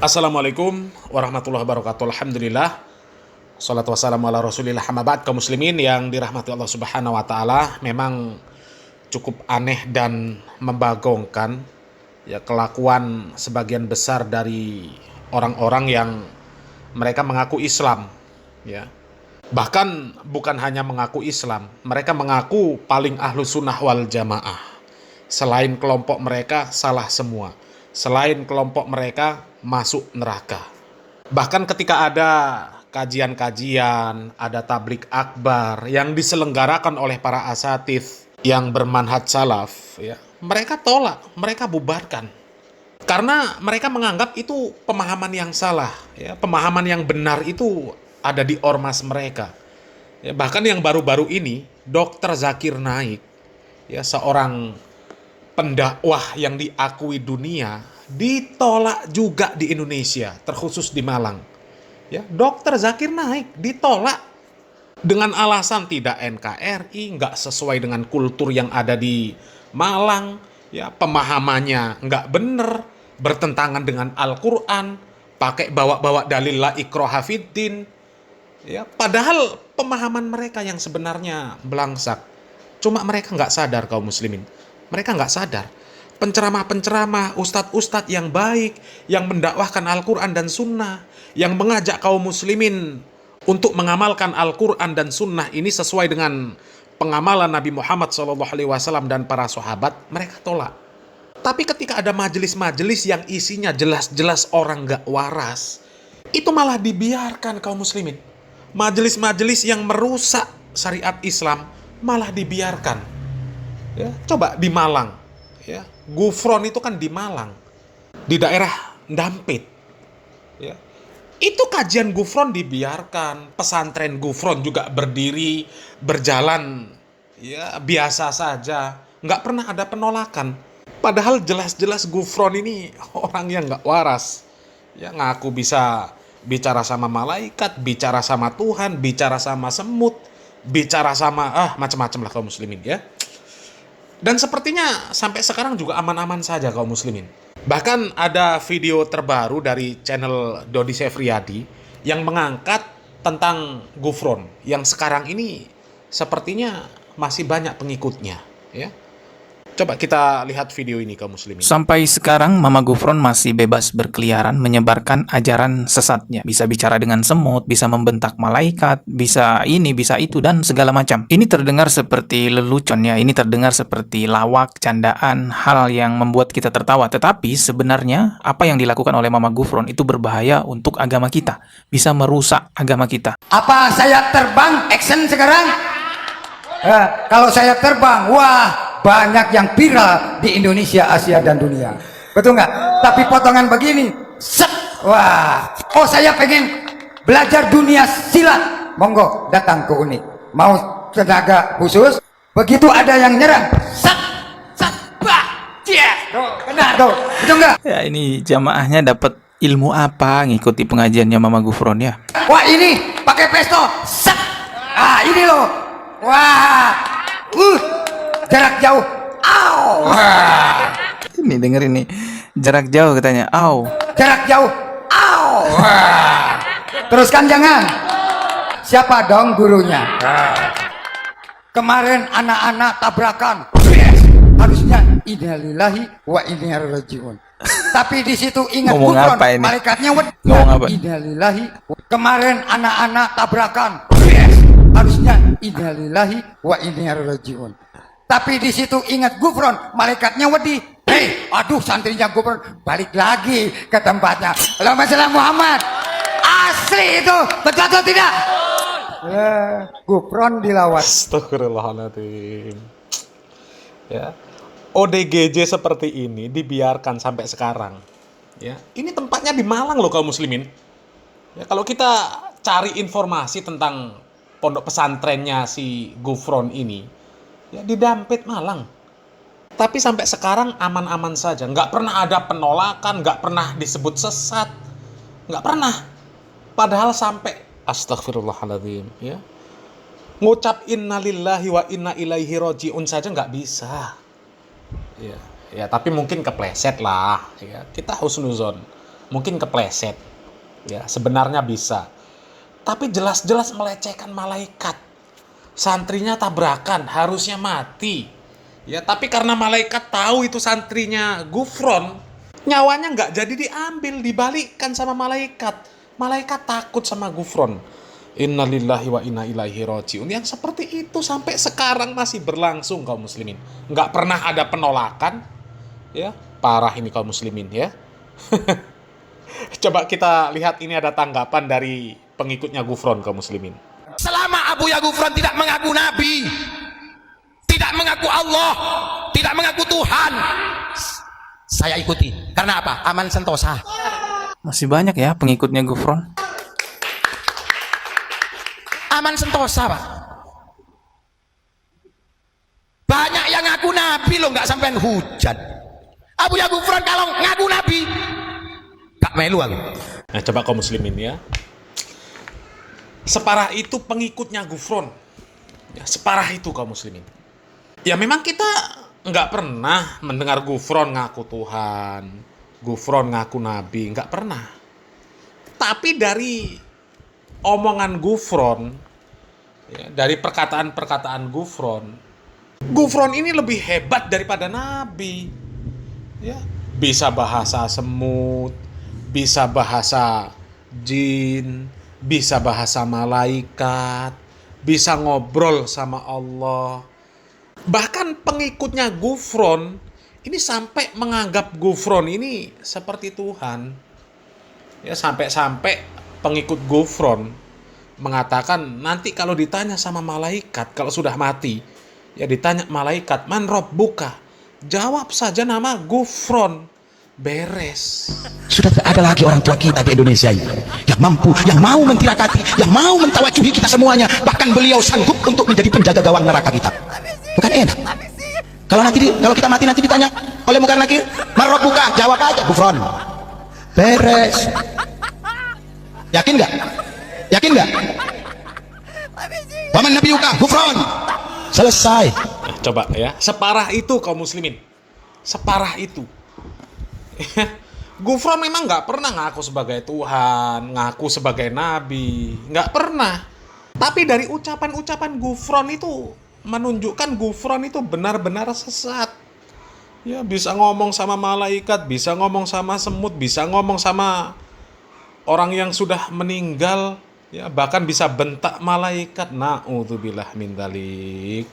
Assalamualaikum warahmatullahi wabarakatuh. Alhamdulillah. Salatu wassalamu ala rasulillah, amma ba'd. Kaum muslimin yang dirahmati Allah subhanahu wa ta'ala, memang cukup aneh dan membagongkan ya kelakuan sebagian besar dari orang-orang yang mereka mengaku Islam ya. Bahkan bukan hanya mengaku Islam, mereka mengaku paling ahlu sunnah wal jamaah. Selain kelompok mereka salah semua. Selain kelompok mereka masuk neraka. Bahkan ketika ada kajian-kajian, ada tablik akbar yang diselenggarakan oleh para asatidz yang bermanhaj salaf, ya, mereka tolak, mereka bubarkan. Karena mereka menganggap itu pemahaman yang salah, ya, pemahaman yang benar itu ada di ormas mereka. Ya, bahkan yang baru-baru ini, Dr. Zakir Naik, ya, seorang pendakwah yang diakui dunia, ditolak juga di Indonesia, terkhusus di Malang. Ya, Dr. Zakir Naik ditolak dengan alasan tidak NKRI, nggak sesuai dengan kultur yang ada di Malang, ya, pemahamannya nggak bener, bertentangan dengan Al-Quran, pakai bawa-bawa dalil la ikraha fiddin. Ya, padahal pemahaman mereka yang sebenarnya belangsak. Cuma mereka nggak sadar, kaum muslimin. Mereka nggak sadar. Penceramah-penceramah, ustadz-ustadz yang baik, yang mendakwahkan Al-Quran dan Sunnah, yang mengajak kaum muslimin untuk mengamalkan Al-Quran dan Sunnah ini sesuai dengan pengamalan Nabi Muhammad SAW dan para sahabat, mereka tolak. Tapi ketika ada majelis-majelis yang isinya jelas-jelas orang nggak waras, itu malah dibiarkan, kaum muslimin. Majelis-majelis yang merusak syariat Islam malah dibiarkan. Ya, coba di Malang, ya, Gufron itu kan di Malang, di daerah Dampit, ya, itu kajian Gufron dibiarkan, pesantren Gufron juga berdiri, berjalan, ya, biasa saja, nggak pernah ada penolakan. Padahal jelas-jelas Gufron ini orang yang nggak waras, ya, ngaku bisa bicara sama malaikat, bicara sama Tuhan, bicara sama semut, bicara sama macam-macam lah, kaum muslimin, ya. Dan sepertinya sampai sekarang juga aman-aman saja, kaum muslimin. Bahkan ada video terbaru dari channel Dodi Sefriadi yang mengangkat tentang Gufron yang sekarang ini sepertinya masih banyak pengikutnya, ya. Coba kita lihat video ini, kaum muslimin. Sampai sekarang Mama Gufron masih bebas berkeliaran menyebarkan ajaran sesatnya. Bisa bicara dengan semut, bisa membentak malaikat, bisa ini, bisa itu, dan segala macam. Ini terdengar seperti lelucon ya, ini terdengar seperti lawak, candaan, hal yang membuat kita tertawa. Tetapi sebenarnya apa yang dilakukan oleh Mama Gufron itu berbahaya untuk agama kita. Bisa merusak agama kita. Apa saya terbang action sekarang? Kalau saya terbang, wah, banyak yang viral di Indonesia, Asia, dan dunia. Betul nggak? Tapi potongan begini, set, wah. Oh, saya pengen belajar dunia silat. Monggo, datang ke Unik. Mau tenaga khusus? Begitu ada yang nyerang, set, set, bah, kena tuh. Betul nggak? Ya, ini jamaahnya dapat ilmu apa ngikuti pengajiannya Mama Gufron ya? Wah, ini pakai pesto, set. Ah, ini loh. Wah, jarak jauh. Au. Ini denger ini. Jarak jauh katanya. Au. Jarak jauh. Au. Teruskan jangan. Siapa dong gurunya? Kemarin anak-anak tabrakan. Harusnya innalillahi wa inna ilaihi rajiun. Tapi di situ ingat Ngomong Gufron, apa ini? malaikatnya Ngomong apa? innalillahi. Kemarin anak-anak tabrakan. Harusnya innalillahi wa inna ilaihi rajiun. Tapi di situ ingat Gufron, malaikatnya wedi. Hei, aduh, santrinya Gufron balik lagi ke tempatnya. Allahumma shalli Muhammad. Asli itu, betul atau tidak? Gufron dilawan. Astagfirullahaladzim. Ya, ODGJ seperti ini dibiarkan sampai sekarang. Ya, ini tempatnya di Malang loh, kaum muslimin. Ya, kalau kita cari informasi tentang pondok pesantrennya si Gufron ini, ya, di Dampit, Malang. Tapi sampai sekarang aman-aman saja. Nggak pernah ada penolakan, nggak pernah disebut sesat. Nggak pernah. Padahal sampai, astagfirullahaladzim, ya, ngucap innalillahi wa inna ilaihi rajiun saja nggak bisa. Ya, tapi mungkin kepleset lah. Ya. Kita husnuzon. mungkin kepleset. Ya, sebenarnya bisa. Tapi jelas-jelas melecehkan malaikat. Santrinya tabrakan, harusnya mati. Ya, tapi karena malaikat tahu itu santrinya Gufron, nyawanya nggak jadi diambil, dibalikkan sama malaikat. Malaikat takut sama Gufron. Innalillahi wa inna ilaihi raji'un. Yang seperti itu sampai sekarang masih berlangsung kaum muslimin. Nggak pernah ada penolakan. Ya, parah ini kaum muslimin ya. Coba kita lihat, ini ada tanggapan dari pengikutnya Gufron kaum muslimin. Selama Abu Ya Gufron tidak mengaku Nabi, tidak mengaku Allah, tidak mengaku Tuhan, saya ikuti. Karena apa? Aman sentosa. Masih banyak ya pengikutnya Gufron. Aman sentosa, Pak. Banyak yang ngaku Nabi loh, nggak sampai hujan. Abu Ya Gufron kalau ngaku Nabi, gak melu aku. Nah, coba kaum muslimin ya. Separah itu pengikutnya Gufron. Ya, separah itu kaum muslimin. Ya memang kita nggak pernah mendengar Gufron ngaku Tuhan, Gufron ngaku Nabi, nggak pernah. Tapi dari omongan Gufron, ya, dari perkataan-perkataan Gufron, Gufron ini lebih hebat daripada Nabi. Ya, bisa bahasa semut, bisa bahasa jin, bisa bahasa malaikat, bisa ngobrol sama Allah. Bahkan pengikutnya Gufron ini sampai menganggap Gufron ini seperti Tuhan. Ya, sampai-sampai pengikut Gufron mengatakan nanti kalau ditanya sama malaikat, kalau sudah mati, ya ditanya malaikat, man robbuka? Jawab saja nama Gufron. Beres. Sudah tidak ada lagi orang tua kita di Indonesia ini yang mampu, yang mau mentirakati, yang mau mentawajuhi kita semuanya. Bahkan beliau sanggup untuk menjadi penjaga gawang neraka kita. Bukan enak? Kalau kita mati nanti ditanya oleh Munkar Nakir, man robbuka? Jawab aja Gufron. Beres. Yakin nggak? Yakin nggak? Waman nabiyuka? Gufron. Selesai. Nah, coba ya, separah itu kaum muslimin. Separah itu. Gufron memang nggak pernah ngaku sebagai Tuhan, ngaku sebagai Nabi, nggak pernah. Tapi dari ucapan-ucapan Gufron itu menunjukkan Gufron itu benar-benar sesat. Ya, bisa ngomong sama malaikat, bisa ngomong sama semut, bisa ngomong sama orang yang sudah meninggal, ya, bahkan bisa bentak malaikat. Na'udzubillah min dzalik.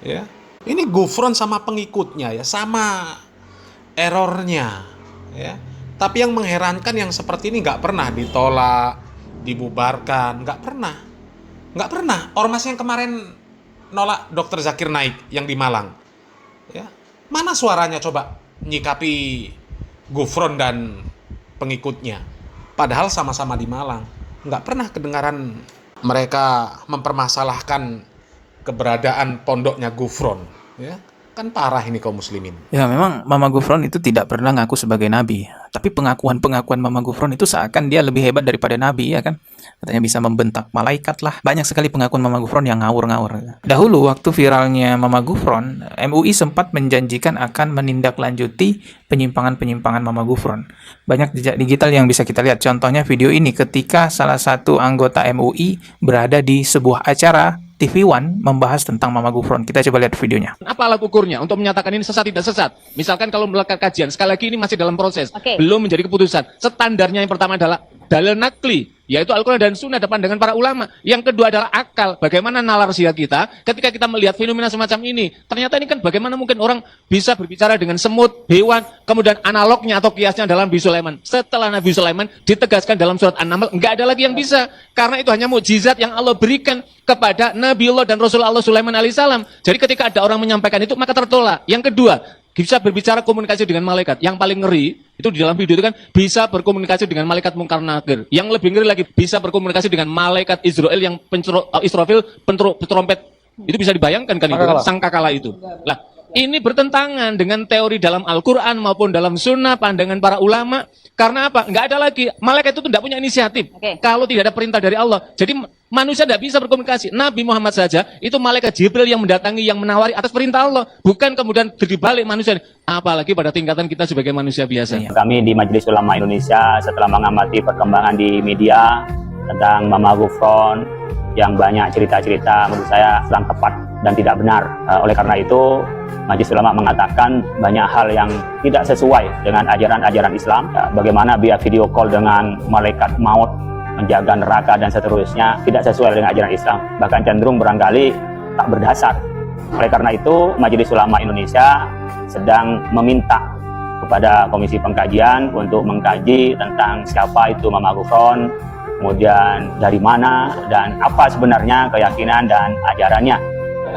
Ya. Ini Gufron sama pengikutnya ya, sama errornya, ya. Tapi yang mengherankan yang seperti ini nggak pernah ditolak, dibubarkan, nggak pernah. Ormas yang kemarin nolak Dr. Zakir Naik yang di Malang, ya, mana suaranya coba nyikapi Gufron dan pengikutnya? Padahal sama-sama di Malang, nggak pernah kedengaran mereka mempermasalahkan keberadaan pondoknya Gufron, ya. Kan parah ini kaum muslimin. Ya memang Mama Gufron itu tidak pernah ngaku sebagai nabi. Tapi pengakuan-pengakuan Mama Gufron itu seakan dia lebih hebat daripada nabi, ya kan? Katanya bisa membentak malaikat lah. Banyak sekali pengakuan Mama Gufron yang ngawur-ngawur. Dahulu waktu viralnya Mama Gufron, MUI sempat menjanjikan akan menindaklanjuti penyimpangan-penyimpangan Mama Gufron. Banyak jejak digital yang bisa kita lihat. Contohnya video ini ketika salah satu anggota MUI berada di sebuah acara TV One membahas tentang Mama Gufron. Kita coba lihat videonya. Apa alat ukurnya untuk menyatakan ini sesat tidak sesat? Misalkan kalau melakukan kajian, sekali lagi ini masih dalam proses, belum menjadi keputusan. Standarnya yang pertama adalah dalil nakli, yaitu Al-Quran dan Sunnah depan dengan para ulama. Yang kedua adalah akal. Bagaimana nalar sihat kita ketika kita melihat fenomena semacam ini. Ternyata ini kan bagaimana mungkin orang bisa berbicara dengan semut, hewan, kemudian analognya atau kiasnya dalam Nabi Sulaiman. Setelah Nabi Sulaiman ditegaskan dalam surat An-Naml, enggak ada lagi yang bisa. Karena itu hanya mukjizat yang Allah berikan kepada Nabiullah dan Rasulullah Sulaiman alaihissalam. Jadi ketika ada orang menyampaikan itu maka tertolak. Yang kedua, bisa berbicara komunikasi dengan malaikat. Yang paling ngeri itu di dalam video itu kan bisa berkomunikasi dengan malaikat Munkar Nakir. Yang lebih ngeri lagi bisa berkomunikasi dengan malaikat Israel yang Israfil petrompet. Itu bisa dibayangkan kan itu kan? Sangkakala itu. Lah, ini bertentangan dengan teori dalam Al-Quran maupun dalam Sunnah, pandangan para ulama. Karena apa? Nggak ada lagi. Malaikat itu tidak punya inisiatif. Kalau tidak ada perintah dari Allah. Jadi Manusia tidak bisa berkomunikasi. Nabi Muhammad saja, itu malaikat Jibril yang mendatangi, yang menawari atas perintah Allah. Bukan kemudian dibalik manusia. Apalagi pada tingkatan kita sebagai manusia biasa. Kami di Majelis Ulama Indonesia setelah mengamati perkembangan di media tentang Mama Gufron yang banyak cerita-cerita menurut saya kurang tepat dan tidak benar. Oleh karena itu, Majelis Ulama mengatakan banyak hal yang tidak sesuai dengan ajaran-ajaran Islam. Bagaimana via video call dengan malaikat maut, menjaga neraka dan seterusnya, tidak sesuai dengan ajaran Islam, bahkan cenderung barangkali tak berdasar. Oleh karena itu, Majelis Ulama Indonesia sedang meminta kepada Komisi Pengkajian untuk mengkaji tentang siapa itu Mama Gufron, kemudian dari mana dan apa sebenarnya keyakinan dan ajarannya.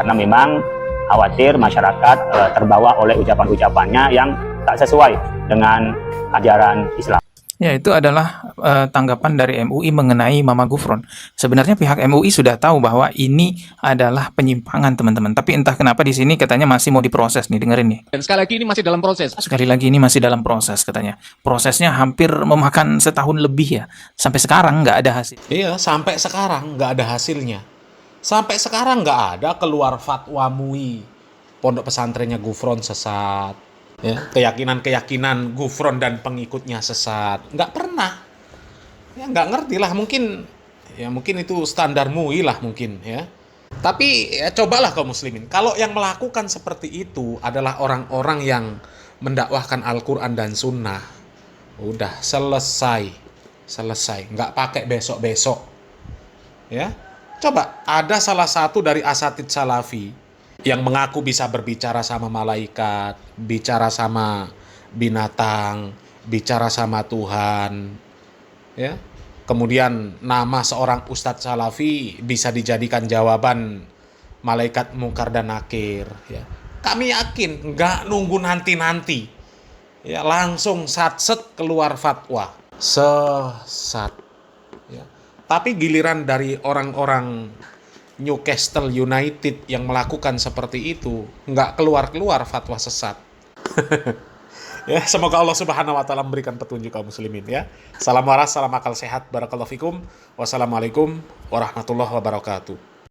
Karena memang khawatir masyarakat terbawa oleh ucapan-ucapannya yang tak sesuai dengan ajaran Islam. Ya, itu adalah tanggapan dari MUI mengenai Mama Gufron. Sebenarnya pihak MUI sudah tahu bahwa ini adalah penyimpangan, teman-teman. Tapi entah kenapa di sini katanya masih mau diproses nih, dengerin nih. Dan sekali lagi ini masih dalam proses. Sekali lagi ini masih dalam proses katanya. Prosesnya hampir memakan setahun lebih ya. Sampai sekarang nggak ada hasil. Iya, sampai sekarang nggak ada hasilnya. Sampai sekarang nggak ada keluar fatwa MUI. Pondok pesantrennya Gufron sesat. Ya, keyakinan-keyakinan Gufron dan pengikutnya sesat. Nggak pernah. Ya, nggak ngerti lah. Mungkin itu standar MUI lah mungkin ya. Tapi ya, cobalah kaum muslimin. Kalau yang melakukan seperti itu adalah orang-orang yang mendakwahkan Al-Quran dan Sunnah. Udah selesai. Nggak pakai besok-besok. Ya, coba ada salah satu dari asatid salafi yang mengaku bisa berbicara sama malaikat, bicara sama binatang, bicara sama Tuhan, ya. Kemudian nama seorang ustadz salafi bisa dijadikan jawaban malaikat mungkar dan nakir, ya. Kami yakin nggak nunggu nanti, ya, langsung satset keluar fatwa, sesat, ya. Tapi giliran dari orang-orang Newcastle United yang melakukan seperti itu, nggak keluar-keluar fatwa sesat. Ya, semoga Allah Subhanahu wa taala memberikan petunjuk kaum muslimin ya. Salam waras, salam akal sehat, barakallahu fikum. Wassalamualaikum warahmatullahi wabarakatuh.